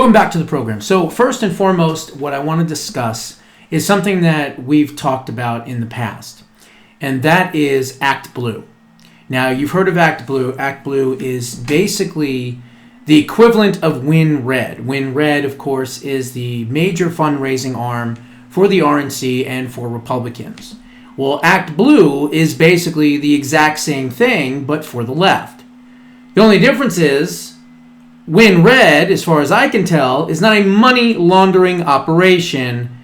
Welcome back to the program. So first and foremost, what I want to discuss is something that we've talked about in the past, and that is Act Blue. Now, you've heard of Act Blue. Act Blue is basically the equivalent of Win Red. Win Red, of course, is the major fundraising arm for the RNC and for Republicans. Well, Act Blue is basically the exact same thing, but for the left. The only difference is Win Red, as far as I can tell, is not a money laundering operation,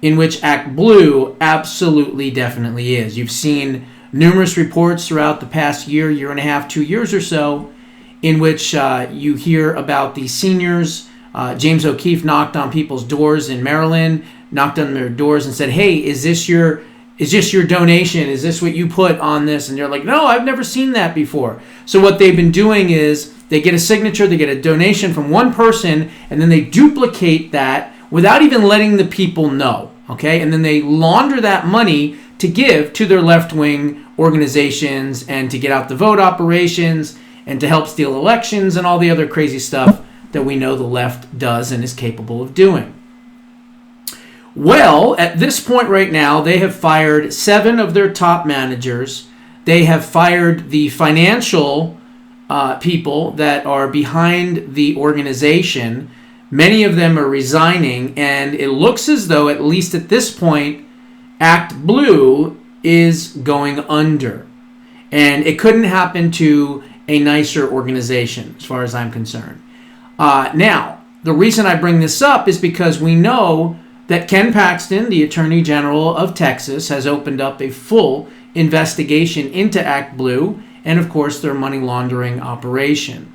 in which Act Blue absolutely definitely is. You've seen numerous reports throughout the past year and a half, 2 years or so, in which you hear about the seniors. James O'Keefe knocked on people's doors in Maryland, knocked on their doors and said, "Hey, is this your donation? Is this what you put on this?" And they're like, "No, I've never seen that before." So what they've been doing is they get a signature, they get a donation from one person, and then they duplicate that without even letting the people know, okay? And then they launder that money to give to their left-wing organizations and to get out the vote operations and to help steal elections and all the other crazy stuff that we know the left does and is capable of doing. Well, at this point right now, they have fired 7 of their top managers. They have fired the financial people that are behind the organization. Many of them are resigning, and it looks as though, at least at this point, Act Blue is going under. And it couldn't happen to a nicer organization, as far as I'm concerned. Now, the reason I bring this up is because we know that Ken Paxton, the Attorney General of Texas, has opened up a full investigation into Act Blue and, of course, their money laundering operation.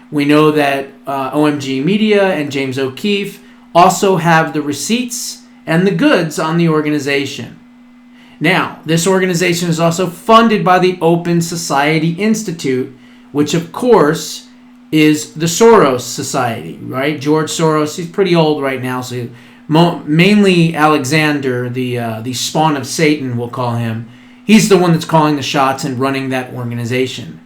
We know that OMG Media and James O'Keefe also have the receipts and the goods on the organization. Now, this organization is also funded by the Open Society Institute, which, of course, is the Soros Society, right? George Soros, he's pretty old right now, so mainly Alexander, the spawn of Satan, we'll call him. He's the one that's calling the shots and running that organization.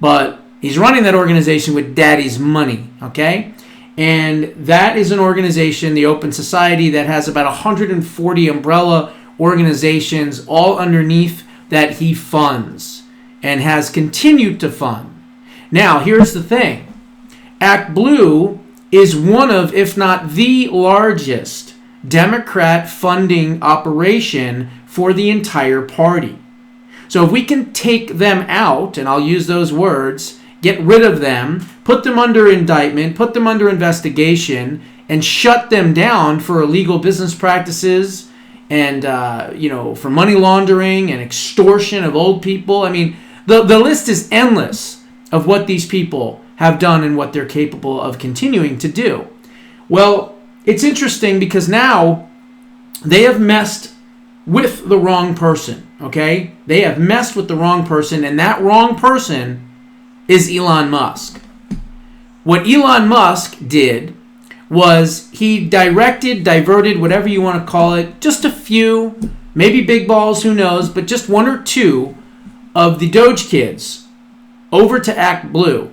But he's running that organization with daddy's money, okay? And that is an organization, the Open Society, that has about 140 umbrella organizations all underneath that he funds and has continued to fund. Now, here's the thing. Act Blue is one of, if not the largest, Democrat funding operation for the entire party. So if we can take them out, and I'll use those words, get rid of them, put them under indictment, put them under investigation, and shut them down for illegal business practices and for money laundering and extortion of old people. I mean, the list is endless of what these people have done and what they're capable of continuing to do. Well, it's interesting because now they have messed with the wrong person, okay? They have messed with the wrong person, and that wrong person is Elon Musk. What Elon Musk did was he diverted, whatever you want to call it, just a few, maybe big balls, who knows, but just 1 or 2 of the DOGE kids over to Act Blue.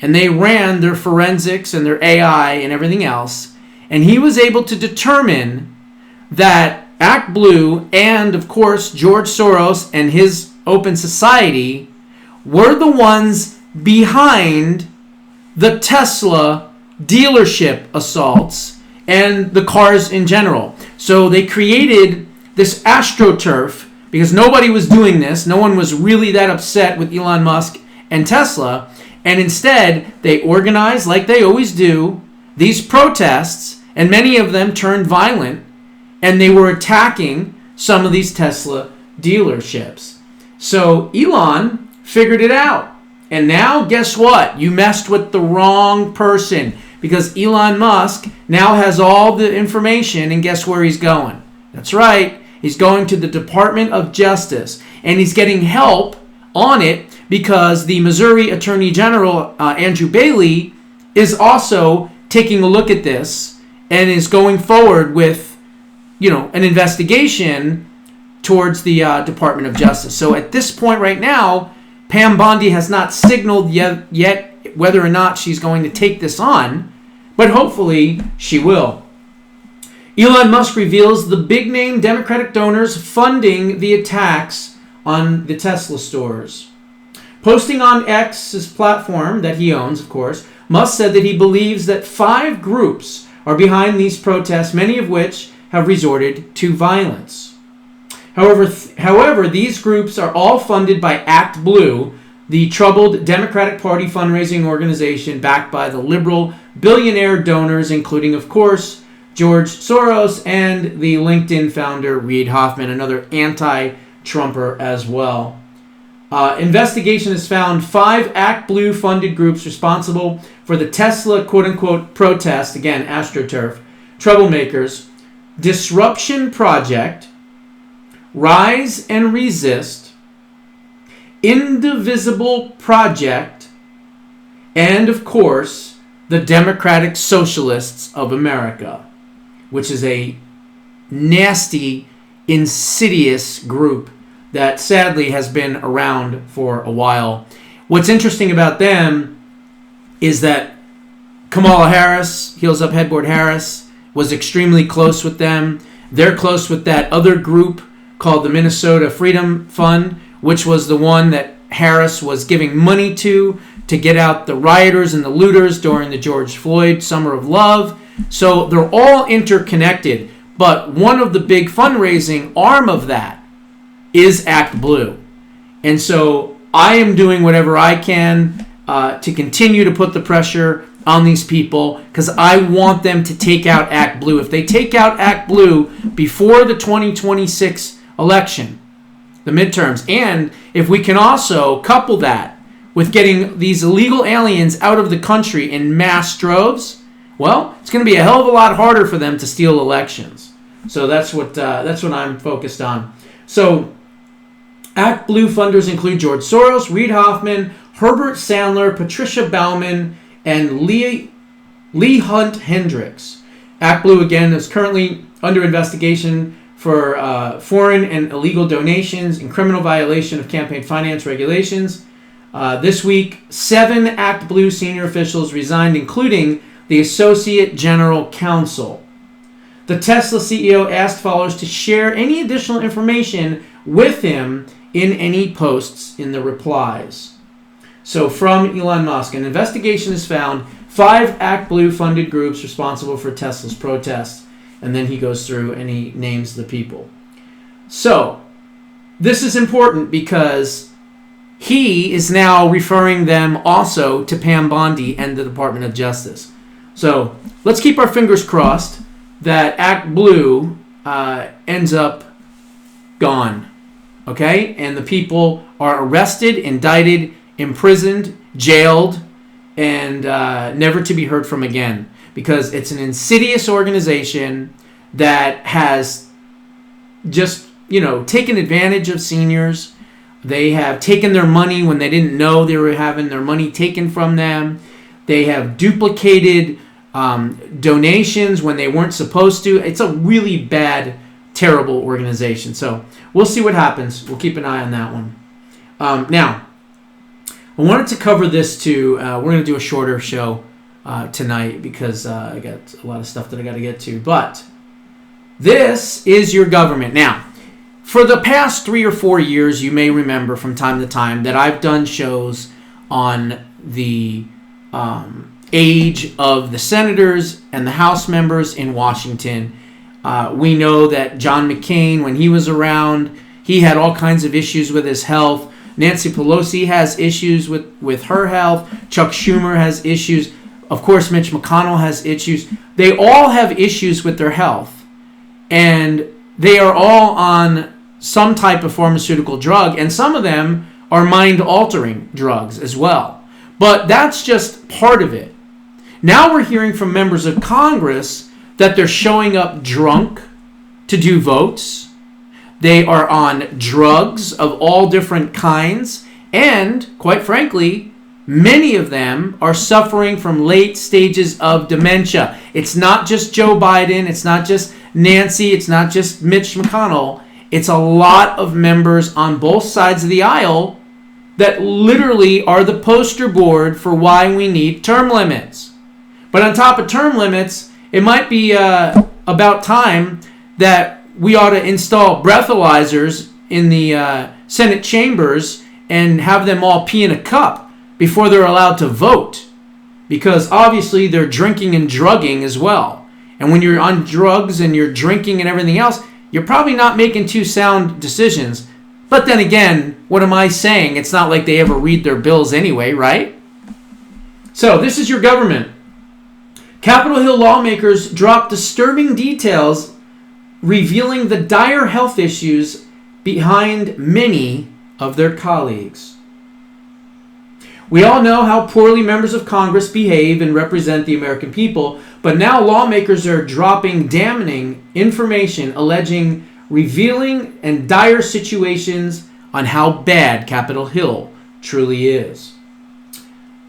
And they ran their forensics and their AI and everything else. And he was able to determine that Act Blue and, of course, George Soros and his Open Society were the ones behind the Tesla dealership assaults and the cars in general. So they created this AstroTurf because nobody was doing this. No one was really that upset with Elon Musk and Tesla. And instead, they organized, like they always do, these protests, and many of them turned violent, and they were attacking some of these Tesla dealerships. So Elon figured it out. And now, guess what? You messed with the wrong person, because Elon Musk now has all the information, and guess where he's going? That's right. He's going to the Department of Justice, and he's getting help on it because the Missouri Attorney General, Andrew Bailey, is also taking a look at this and is going forward with, an investigation towards the Department of Justice. So at this point right now, Pam Bondi has not signaled yet whether or not she's going to take this on, but hopefully she will. Elon Musk reveals the big-name Democratic donors funding the attacks on the Tesla stores. Posting on X's platform that he owns, of course, Musk said that he believes that 5 groups are behind these protests, many of which have resorted to violence. However, these groups are all funded by Act Blue, the troubled Democratic Party fundraising organization backed by the liberal billionaire donors, including, of course, George Soros and the LinkedIn founder Reid Hoffman, another anti-Trumper as well. Investigation has found 5 Act Blue funded groups responsible for the Tesla quote-unquote protest, again, AstroTurf, Troublemakers, Disruption Project, Rise and Resist, Indivisible Project, and, of course, the Democratic Socialists of America, which is a nasty, insidious group that sadly has been around for a while. What's interesting about them is that Kamala Harris, Heels Up Headboard Harris, was extremely close with them. They're close with that other group called the Minnesota Freedom Fund, which was the one that Harris was giving money to get out the rioters and the looters during the George Floyd Summer of Love. So they're all interconnected. But one of the big fundraising arm of that is Act Blue. And so I am doing whatever I can to continue to put the pressure on these people because I want them to take out Act Blue. If they take out Act Blue before the 2026 election, the midterms, and if we can also couple that with getting these illegal aliens out of the country in mass droves, well, it's going to be a hell of a lot harder for them to steal elections. So that's what I'm focused on. So Act Blue funders include George Soros, Reid Hoffman, Herbert Sandler, Patricia Baumann, and Lee Hunt Hendricks. Act Blue, again, is currently under investigation for foreign and illegal donations and criminal violation of campaign finance regulations. This week, 7 Act Blue senior officials resigned, including the Associate General Counsel. The Tesla CEO asked followers to share any additional information with him in any posts in the replies. So from Elon Musk, an investigation has found 5 Act Blue funded groups responsible for Tesla's protests. And then he goes through and he names the people. So this is important because he is now referring them also to Pam Bondi and the Department of Justice. So let's keep our fingers crossed that Act Blue ends up gone. Okay? And the people are arrested, indicted, imprisoned, jailed, and never to be heard from again. Because it's an insidious organization that has just, taken advantage of seniors. They have taken their money when they didn't know they were having their money taken from them. They have duplicated donations when they weren't supposed to. It's a really bad, terrible organization. So we'll see what happens. We'll keep an eye on that one. Now, I wanted to cover this too. We're going to do a shorter show tonight because I got a lot of stuff that I got to get to. But this is your government. Now, for the past 3 or 4 years, you may remember from time to time that I've done shows on the age of the senators and the House members in Washington. We know that John McCain, when he was around, he had all kinds of issues with his health. Nancy Pelosi has issues with her health. Chuck Schumer has issues. Of course, Mitch McConnell has issues. They all have issues with their health. And they are all on some type of pharmaceutical drug. And some of them are mind-altering drugs as well. But that's just part of it. Now we're hearing from members of Congress that they're showing up drunk to do votes. They are on drugs of all different kinds. And, quite frankly, many of them are suffering from late stages of dementia. It's not just Joe Biden. It's not just Nancy. It's not just Mitch McConnell. It's a lot of members on both sides of the aisle that literally are the poster board for why we need term limits. But on top of term limits, it might be about time that we ought to install breathalyzers in the Senate chambers and have them all pee in a cup before they're allowed to vote. Because obviously they're drinking and drugging as well. And when you're on drugs and you're drinking and everything else, you're probably not making too sound decisions. But then again, what am I saying? It's not like they ever read their bills anyway, right? So this is your government. Capitol Hill lawmakers dropped disturbing details revealing the dire health issues behind many of their colleagues. We all know how poorly members of Congress behave and represent the American people, but now lawmakers are dropping damning information alleging revealing and dire situations on how bad Capitol Hill truly is.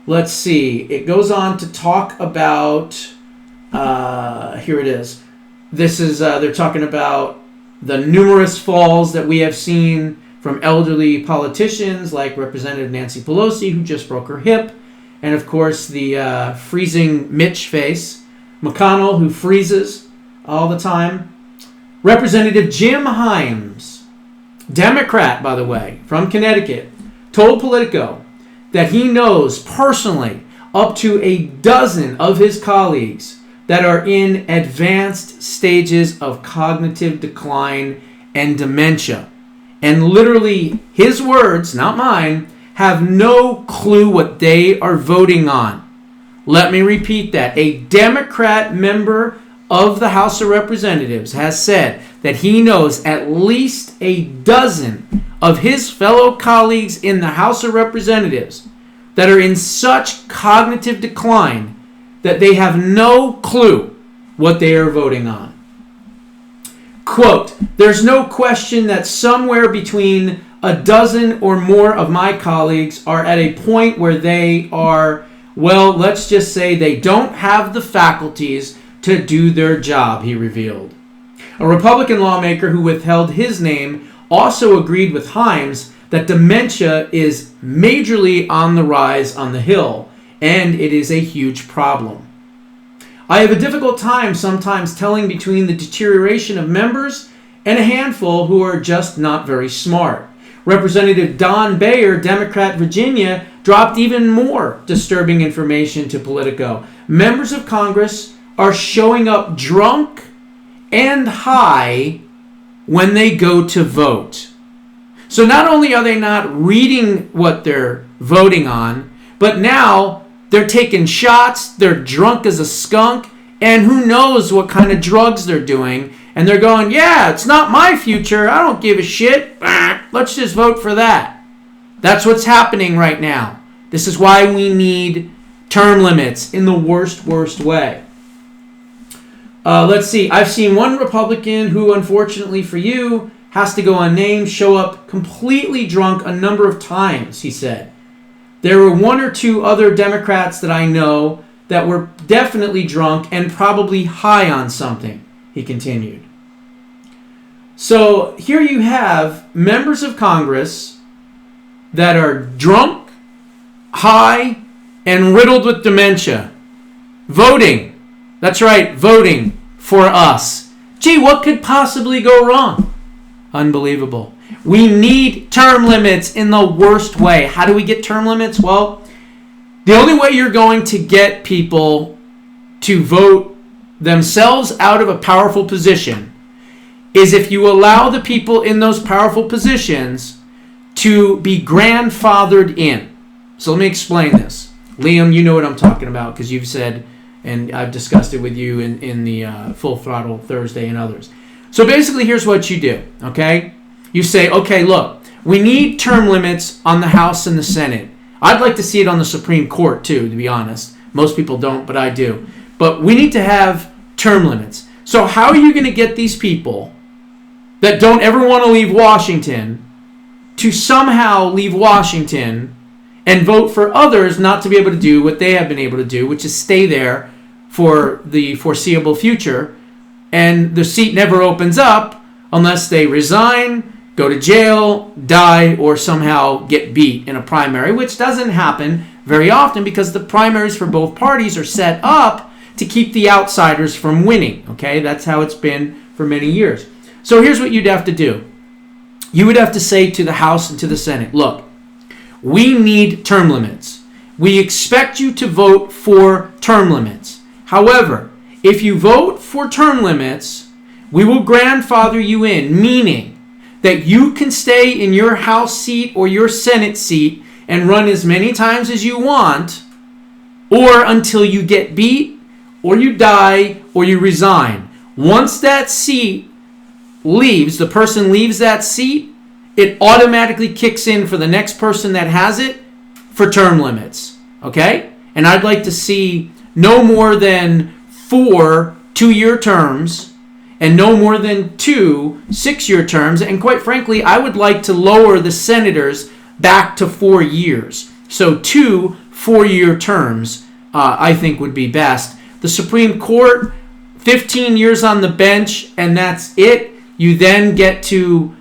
Let's see. It goes on to talk about, here it is. This is, they're talking about the numerous falls that we have seen from elderly politicians like Representative Nancy Pelosi, who just broke her hip, and of course the freezing Mitch face, McConnell, who freezes all the time. Representative Jim Himes, Democrat, by the way, from Connecticut, told Politico that he knows personally up to a dozen of his colleagues that are in advanced stages of cognitive decline and dementia. And literally, his words, not mine, have no clue what they are voting on. Let me repeat that. A Democrat member of the House of Representatives has said that he knows at least a dozen of his fellow colleagues in the House of Representatives that are in such cognitive decline that they have no clue what they are voting on. Quote, "There's no question that somewhere between a dozen or more of my colleagues are at a point where they are, well, let's just say they don't have the faculties to do their job," he revealed. A Republican lawmaker who withheld his name also agreed with Himes that dementia is majorly on the rise on the Hill, and it is a huge problem. "I have a difficult time sometimes telling between the deterioration of members and a handful who are just not very smart." Representative Don Bayer, Democrat, Virginia, dropped even more disturbing information to Politico. Members of Congress are showing up drunk and high when they go to vote. So not only are they not reading what they're voting on, but now they're taking shots, they're drunk as a skunk, and who knows what kind of drugs they're doing. And they're going, yeah, it's not my future, I don't give a shit, let's just vote for that. That's what's happening right now. This is why we need term limits in the worst way. Let's see. I've seen one Republican who, unfortunately for you, has to go unnamed, show up completely drunk a number of times, he said. There were one or two other Democrats that I know that were definitely drunk and probably high on something, he continued. So here you have members of Congress that are drunk, high, and riddled with dementia. Voting. That's right, voting for us. Gee, what could possibly go wrong? Unbelievable. We need term limits in the worst way. How do we get term limits? Well, the only way you're going to get people to vote themselves out of a powerful position is if you allow the people in those powerful positions to be grandfathered in. So let me explain this. Liam, you know what I'm talking about because you've said, and I've discussed it with you in the Full Throttle Thursday and others. So basically, here's what you do, okay? You say, okay, look, we need term limits on the House and the Senate. I'd like to see it on the Supreme Court, too, to be honest. Most people don't, but I do. But we need to have term limits. So how are you going to get these people that don't ever want to leave Washington to somehow leave Washington and vote for others not to be able to do what they have been able to do, which is stay there for the foreseeable future, and the seat never opens up unless they resign, go to jail, die, or somehow get beat in a primary, which doesn't happen very often because the primaries for both parties are set up to keep the outsiders from winning. Okay, that's how it's been for many years. So here's what you'd have to do. You would have to say to the House and to the Senate, look, we need term limits. We expect you to vote for term limits. However, if you vote for term limits, we will grandfather you in, meaning that you can stay in your House seat or your Senate seat and run as many times as you want, or until you get beat, or you die, or you resign. Once that seat leaves, the person leaves that seat, it automatically kicks in for the next person that has it for term limits. Okay? And I'd like to see no more than 4 2-year terms and no more than 2 6-year terms. And quite frankly, I would like to lower the senators back to 4 years. So 2 4-year terms, I think, would be best. The Supreme Court, 15 years on the bench, and that's it. You then get to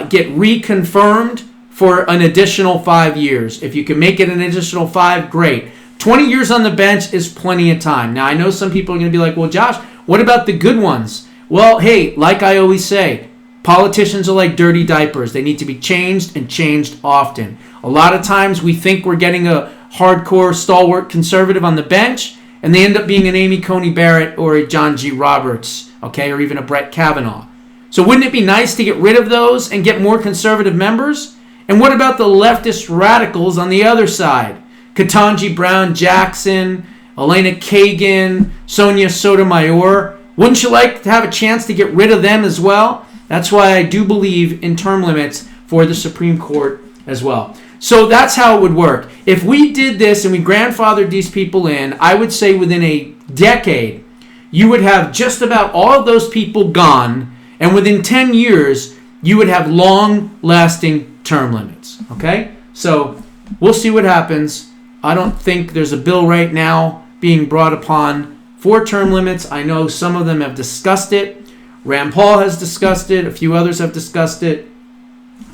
get reconfirmed for an additional 5 years. If you can make it an additional 5, great. 20 years on the bench is plenty of time. Now, I know some people are going to be like, well, Josh, what about the good ones? Well, hey, like I always say, politicians are like dirty diapers. They need to be changed and changed often. A lot of times we think we're getting a hardcore, stalwart conservative on the bench, and they end up being an Amy Coney Barrett or a John G. Roberts, okay, or even a Brett Kavanaugh. So wouldn't it be nice to get rid of those and get more conservative members? And what about the leftist radicals on the other side? Ketanji Brown Jackson, Elena Kagan, Sonia Sotomayor. Wouldn't you like to have a chance to get rid of them as well? That's why I do believe in term limits for the Supreme Court as well. So that's how it would work. If we did this and we grandfathered these people in, I would say within a decade, you would have just about all of those people gone, and within 10 years, you would have long-lasting term limits. Okay? So we'll see what happens. I don't think there's a bill right now being brought upon for term limits. I know some of them have discussed it. Rand Paul has discussed it. A few others have discussed it.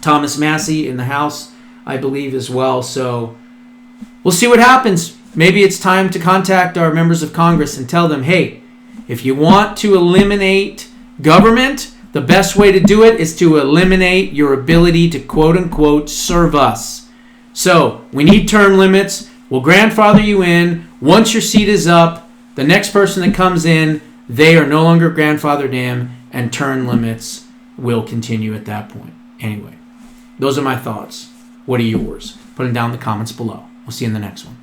Thomas Massie in the House, I believe, as well. So we'll see what happens. Maybe it's time to contact our members of Congress and tell them, hey, if you want to eliminate government, the best way to do it is to eliminate your ability to quote-unquote serve us. So we need term limits. We'll grandfather you in. Once your seat is up, the next person that comes in, they are no longer grandfathered in, and term limits will continue at that point. Anyway, those are my thoughts. What are yours? Put them down in the comments below. We'll see you in the next one.